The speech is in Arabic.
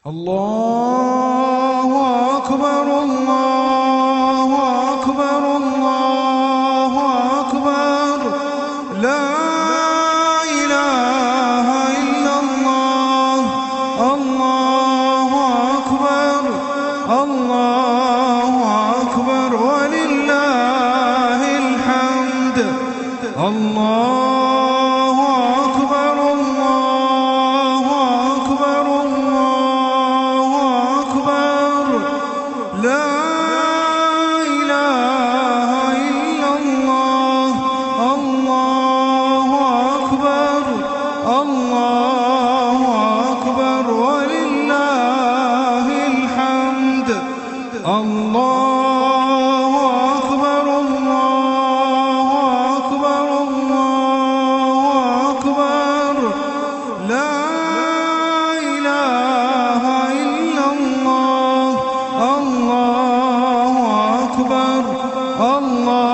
الله أكبر الله أكبر الله أكبر لا إله إلا الله الله أكبر الله أكبر ولله الحمد الله أكبر الله أكبر الله أكبر لا إله إلا الله الله أكبر الله أكبر ولله الحمد الله أكبر الله أكبر الله أكبر لا إله إلا الله الله أكبر الله